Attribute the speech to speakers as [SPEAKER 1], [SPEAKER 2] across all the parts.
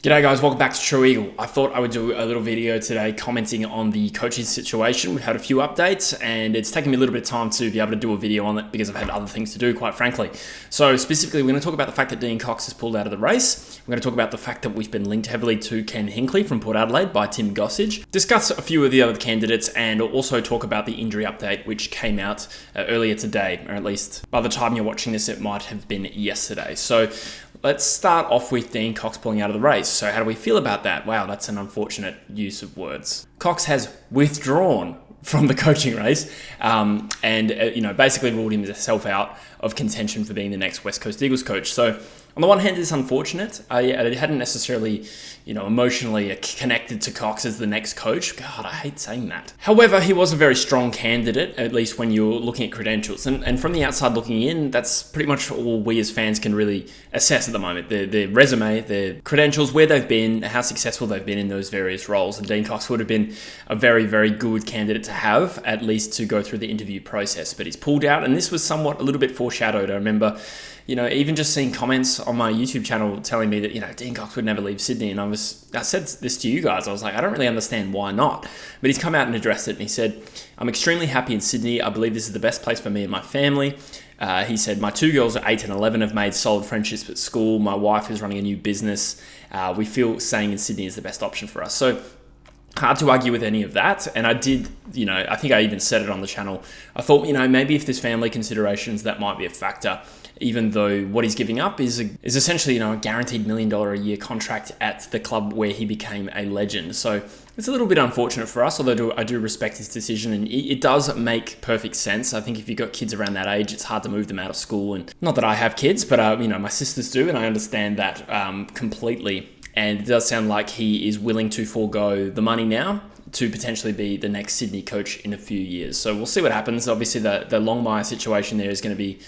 [SPEAKER 1] G'day guys, welcome back to True Eagle. I thought I would do a little video today commenting on the coaching situation. We've had a few updates and it's taken me a little bit of time to be able to do a video on it because I've had other things to do, quite frankly. So specifically, we're going to talk about the fact that Dean Cox has pulled out of the race. We're going to talk about the fact that we've been linked heavily to Ken Hinkley from Port Adelaide by Tim Gossage. Discuss a few of the other candidates and also talk about the injury update which came out earlier today, or at least by the time you're watching this, it might have been yesterday. So let's start off with Dean Cox pulling out of the race. So how do we feel about that? Wow, that's an unfortunate use of words. Cox has withdrawn from the coaching race and basically ruled himself out of contention for being the next West Coast Eagles coach. So on the one hand, it's unfortunate. I hadn't necessarily, emotionally connected to Cox as the next coach. God, I hate saying that. However, he was a very strong candidate, at least when you're looking at credentials. And from the outside looking in, that's pretty much all we as fans can really assess at the moment. Their resume, their credentials, where they've been, how successful they've been in those various roles. And Dean Cox would have been a very, very good candidate to have, at least to go through the interview process. But he's pulled out, and this was somewhat a little bit foreshadowed. I remember even just seeing comments on my YouTube channel telling me that, Dean Cox would never leave Sydney. And I said this to you guys. I was like, I don't really understand why not. But he's come out and addressed it. And he said, I'm extremely happy in Sydney. I believe this is the best place for me and my family. He said, my two girls are 8 and 11, have made solid friendships at school. My wife is running a new business. We feel staying in Sydney is the best option for us. So hard to argue with any of that. And I did, I think I even said it on the channel. I thought, maybe if there's family considerations, that might be a factor, even though what he's giving up is essentially, a guaranteed $1 million a year contract at the club where he became a legend. So it's a little bit unfortunate for us, although I do respect his decision, and it does make perfect sense. I think if you've got kids around that age, it's hard to move them out of school. And not that I have kids, but my sisters do, and I understand that completely. And it does sound like he is willing to forego the money now to potentially be the next Sydney coach in a few years. So we'll see what happens. Obviously, the Longmire situation there is going to be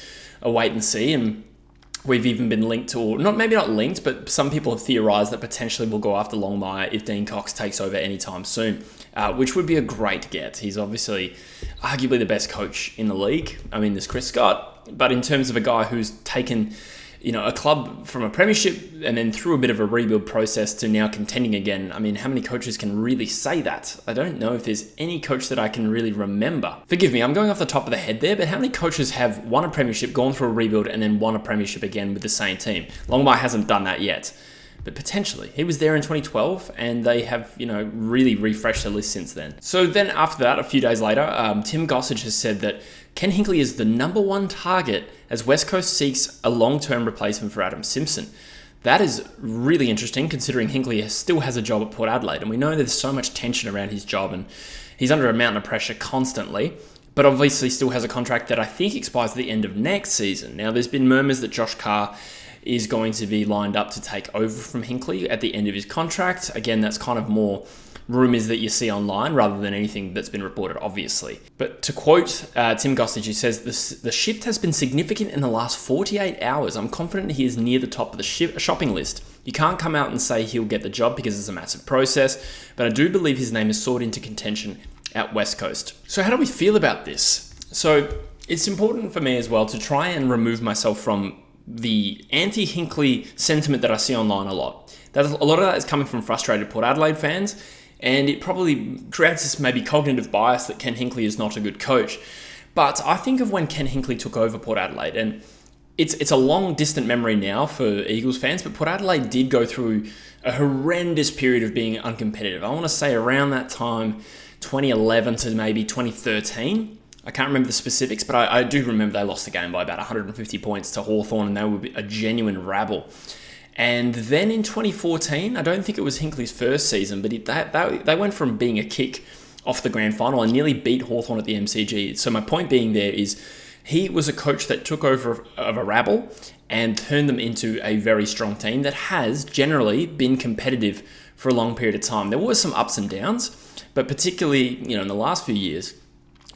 [SPEAKER 1] a wait and see. And we've even been linked, or maybe not linked, but some people have theorised that potentially we'll go after Longmire if Dean Cox takes over anytime soon, which would be a great get. He's obviously arguably the best coach in the league. I mean, there's Chris Scott, but in terms of a guy who's taken a club from a premiership and then through a bit of a rebuild process to now contending again. I mean, how many coaches can really say that? I don't know if there's any coach that I can really remember. Forgive me, I'm going off the top of the head there, but how many coaches have won a premiership, gone through a rebuild, and then won a premiership again with the same team? Longmire hasn't done that yet, but potentially. He was there in 2012, and they have, really refreshed the list since then. So then after that, a few days later, Tim Gossage has said that Ken Hinkley is the number one target as West Coast seeks a long-term replacement for Adam Simpson. That is really interesting, considering Hinkley still has a job at Port Adelaide, and we know there's so much tension around his job, and he's under a mountain of pressure constantly, but obviously still has a contract that I think expires at the end of next season. Now, there's been murmurs that Josh Carr is going to be lined up to take over from Hinkley at the end of his contract. Again, that's kind of more rumours that you see online rather than anything that's been reported, obviously. But to quote Tim Gossage, he says, the shift has been significant in the last 48 hours. I'm confident he is near the top of the shopping list. You can't come out and say he'll get the job because it's a massive process, but I do believe his name is sought into contention at West Coast. So how do we feel about this? So it's important for me as well to try and remove myself from the anti-Hinkley sentiment that I see online a lot. A lot of that is coming from frustrated Port Adelaide fans, and it probably creates this maybe cognitive bias that Ken Hinkley is not a good coach. But I think of when Ken Hinkley took over Port Adelaide, and it's a long distant memory now for Eagles fans, but Port Adelaide did go through a horrendous period of being uncompetitive. I want to say around that time, 2011 to maybe 2013. I can't remember the specifics, but I do remember they lost the game by about 150 points to Hawthorn, and they were a genuine rabble. And then in 2014, I don't think it was Hinkley's first season, but they went from being a kick off the grand final and nearly beat Hawthorn at the MCG. So my point being there is he was a coach that took over of a rabble and turned them into a very strong team that has generally been competitive for a long period of time. There were some ups and downs, but particularly in the last few years,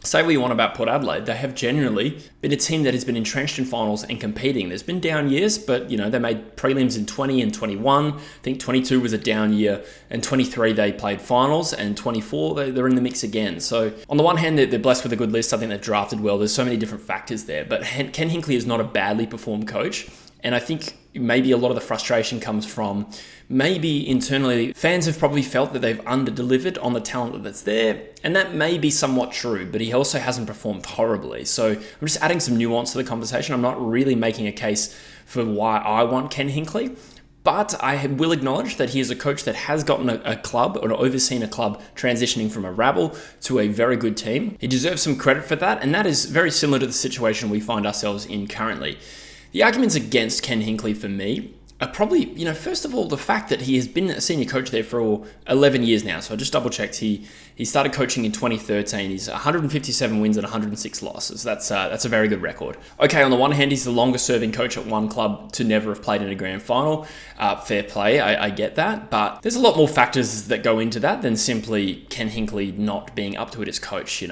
[SPEAKER 1] say what you want about Port Adelaide, they have generally been a team that has been entrenched in finals and competing. There's been down years, but they made prelims in 20 and 21. I think 22 was a down year, and 23 they played finals, and 24 they're in the mix again. So on the one hand, they're blessed with a good list. I think they're drafted well. There's so many different factors there, but Ken Hinkley is not a badly performed coach. And I think maybe a lot of the frustration comes from maybe internally fans have probably felt that they've under-delivered on the talent that's there. And that may be somewhat true, but he also hasn't performed horribly. So I'm just adding some nuance to the conversation. I'm not really making a case for why I want Ken Hinkley. But I will acknowledge that he is a coach that has gotten a club or overseen a club transitioning from a rabble to a very good team. He deserves some credit for that, and that is very similar to the situation we find ourselves in currently. The arguments against Ken Hinkley for me are probably, first of all, the fact that he has been a senior coach there for 11 years now. So I just double checked. He started coaching in 2013. He's 157 wins and 106 losses. That's a very good record. Okay, on the one hand, he's the longest serving coach at one club to never have played in a grand final. Fair play, I get that. But there's a lot more factors that go into that than simply Ken Hinkley not being up to it as coach,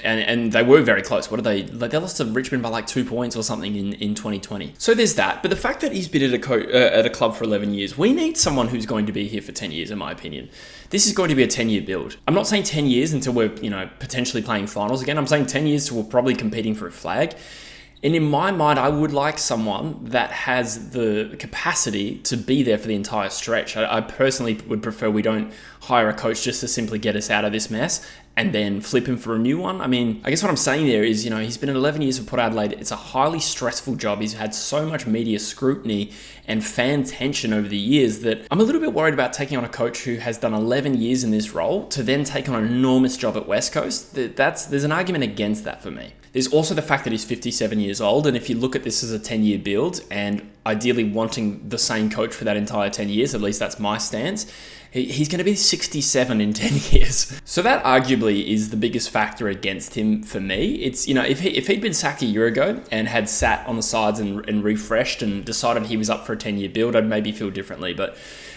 [SPEAKER 1] And they were very close. What are they? They lost to Richmond by like 2 points or something in 2020. So there's that. But the fact that he's been at a club for 11 years, we need someone who's going to be here for 10 years, in my opinion. This is going to be a 10-year build. I'm not saying 10 years until we're, potentially playing finals again. I'm saying 10 years till we're probably competing for a flag. And in my mind, I would like someone that has the capacity to be there for the entire stretch. I personally would prefer we don't hire a coach just to simply get us out of this mess and then flip him for a new one. I mean, I guess what I'm saying there is, he's been at 11 years for Port Adelaide. It's a highly stressful job. He's had so much media scrutiny and fan tension over the years that I'm a little bit worried about taking on a coach who has done 11 years in this role to then take on an enormous job at West Coast. There's an argument against that for me. There's also the fact that he's 57 years old, and if you look at this as a 10-year build, and ideally wanting the same coach for that entire 10 years, at least that's my stance, he's going to be 67 in 10 years. So that arguably is the biggest factor against him for me. It's, if he'd been sacked a year ago and had sat on the sides and refreshed and decided he was up for a 10-year build, I'd maybe feel differently. But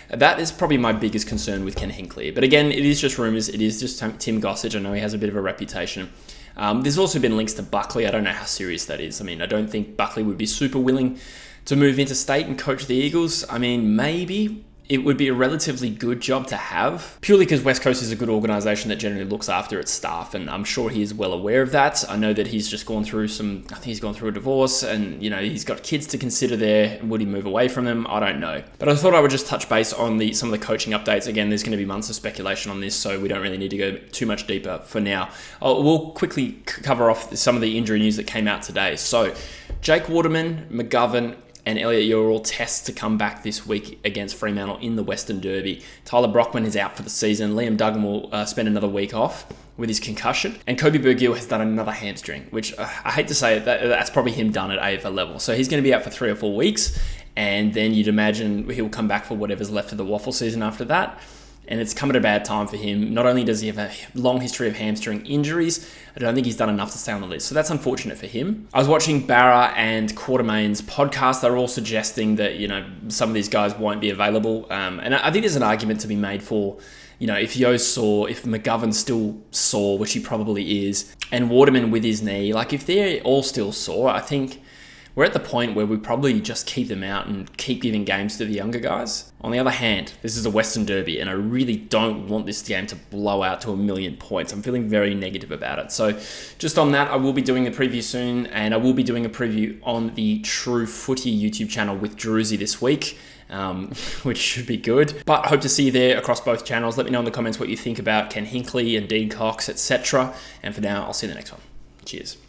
[SPEAKER 1] that is probably my biggest concern with Ken Hinkley. But again, it is just rumours. It is just Tim Gossage. I know he has a bit of a reputation. There's also been links to Buckley. I don't know how serious that is. I mean, I don't think Buckley would be super willing to move interstate and coach the Eagles. I mean, maybe it would be a relatively good job to have, purely because West Coast is a good organisation that generally looks after its staff, and I'm sure he is well aware of that. I know that he's just gone through a divorce, and he's got kids to consider there. Would he move away from them? I don't know. But I thought I would just touch base on some of the coaching updates. Again, there's going to be months of speculation on this, so we don't really need to go too much deeper for now. We'll quickly cover off some of the injury news that came out today. So Jake Waterman, McGovern, and Elliot Yeo all test to come back this week against Fremantle in the Western Derby. Tyler Brockman is out for the season. Liam Duggan will spend another week off with his concussion. And Kobe Burgill has done another hamstring, which I hate to say it, that's probably him done at AFL level. So he's going to be out for 3 or 4 weeks. And then you'd imagine he'll come back for whatever's left of the waffle season after that. And it's come at a bad time for him. Not only does he have a long history of hamstring injuries, I don't think he's done enough to stay on the list. So that's unfortunate for him. I was watching Barra and Quartermain's podcast. They're all suggesting that, some of these guys won't be available. And I think there's an argument to be made for, if Yo's sore, if McGovern's still sore, which he probably is, and Waterman with his knee, if they're all still sore, I think we're at the point where we probably just keep them out and keep giving games to the younger guys. On the other hand, this is a Western Derby, and I really don't want this game to blow out to 1,000,000 points. I'm feeling very negative about it. So just on that, I will be doing a preview soon, and I will be doing a preview on the True Footy YouTube channel with Druzy this week, which should be good. But I hope to see you there across both channels. Let me know in the comments what you think about Ken Hinkley and Dean Cox, etc. And for now, I'll see you in the next one. Cheers.